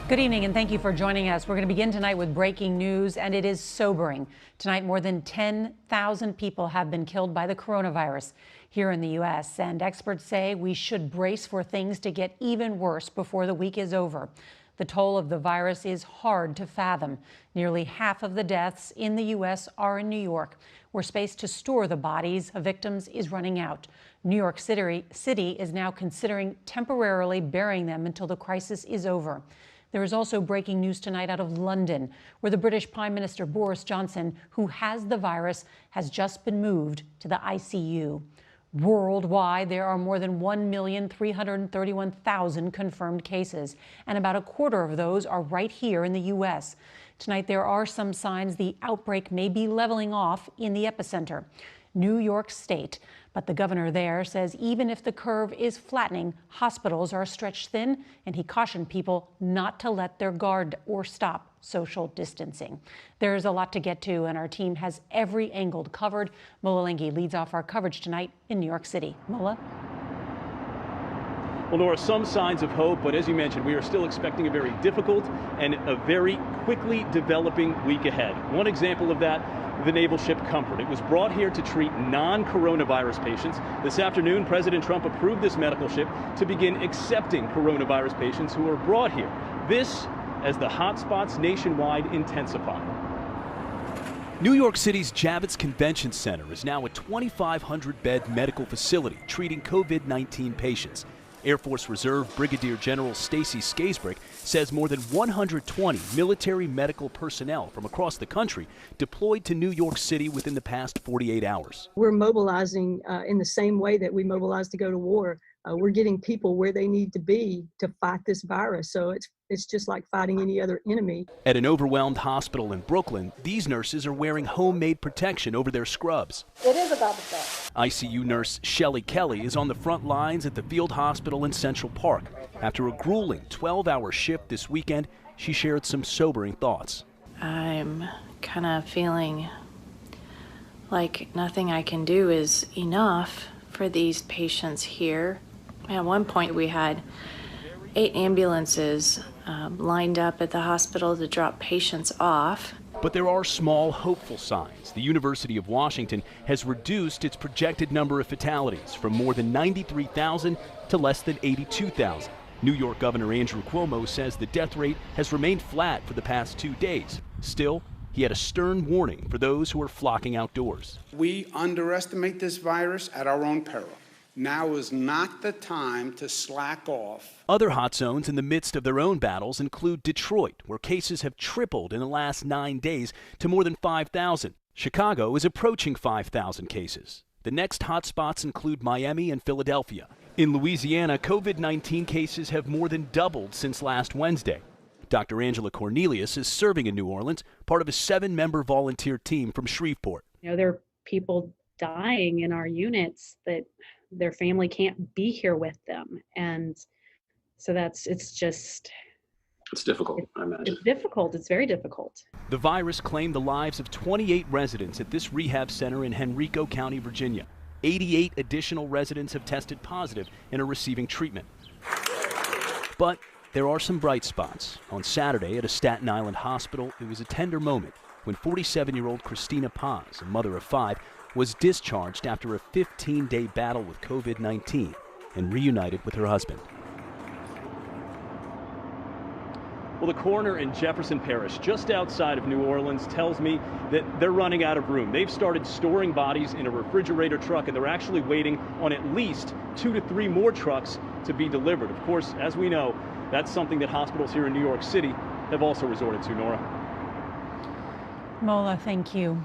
Good evening, and thank you for joining us. We're going to begin tonight with breaking news, and it is sobering. Tonight, more than 10,000 people have been killed by the coronavirus here in the U.S., and experts say we should brace for things to get even worse before the week is over. The toll of the virus is hard to fathom. Nearly half of the deaths in the U.S. are in New York, where space to store the bodies of victims is running out. New York City is now considering temporarily burying them until the crisis is over. There is also breaking news tonight out of London, where the British Prime Minister Boris Johnson, who has the virus, has just been moved to the ICU. Worldwide, there are more than 1,331,000 confirmed cases, and about a quarter of those are right here in the U.S. Tonight, there are some signs the outbreak may be leveling off in the epicenter, New York State. But the governor there says even if the curve is flattening, hospitals are stretched thin, and he cautioned people not to let their guard or stop social distancing. There's a lot to get to, and our team has every angle covered. Mola Lenghi leads off our coverage tonight in New York City. Mola? Well, Nora, some signs of hope, but as you mentioned, we are still expecting a very difficult and a very quickly developing week ahead. One example of that, the naval ship Comfort. It was brought here to treat non-coronavirus patients. This afternoon, President Trump approved this medical ship to begin accepting coronavirus patients who are brought here. This as the hotspots nationwide intensify. New York City's Javits Convention Center is now a 2,500-bed medical facility treating COVID-19 patients. Air Force Reserve Brigadier General Stacy Skaisbrick says more than 120 military medical personnel from across the country deployed to New York City within the past 48 hours. We're mobilizing in the same way that we mobilize to go to war. We're getting people where they need to be to fight this virus. So it's just like fighting any other enemy. At an overwhelmed hospital in Brooklyn, these nurses are wearing homemade protection over their scrubs. It is about the fact. ICU nurse Shelly Kelly is on the front lines at the Field Hospital in Central Park. After a grueling 12-hour shift this weekend, she shared some sobering thoughts. I'm kind of feeling like nothing I can do is enough for these patients here. At one point, we had 8 ambulances lined up at the hospital to drop patients off. But there are small, hopeful signs. The University of Washington has reduced its projected number of fatalities from more than 93,000 to less than 82,000. New York Governor Andrew Cuomo says the death rate has remained flat for the past 2 days. Still, he had a stern warning for those who are flocking outdoors. We underestimate this virus at our own peril. Now is not the time to slack off. Other hot zones in the midst of their own battles include Detroit, where cases have tripled in the last 9 days to more than 5,000. Chicago is approaching 5,000 cases. The next hotspots include Miami and Philadelphia. In Louisiana, COVID-19 cases have more than doubled since last Wednesday. Dr. Angela Cornelius is serving in New Orleans, part of a 7-member volunteer team from Shreveport. You know, there are people dying in our units that their family can't be here with them. And so it's difficult, I imagine. It's difficult. It's very difficult. The virus claimed the lives of 28 residents at this rehab center in Henrico County, Virginia. 88 additional residents have tested positive and are receiving treatment. But there are some bright spots. On Saturday at a Staten Island hospital, it was a tender moment when 47-year-old Christina Paz, a mother of 5, was discharged after a 15-day battle with COVID-19 and reunited with her husband. Well, the coroner in Jefferson Parish, just outside of New Orleans, tells me that they're running out of room. They've started storing bodies in a refrigerator truck, and they're actually waiting on at least 2 to 3 more trucks to be delivered. Of course, as we know, that's something that hospitals here in New York City have also resorted to, Nora. Mola, thank you.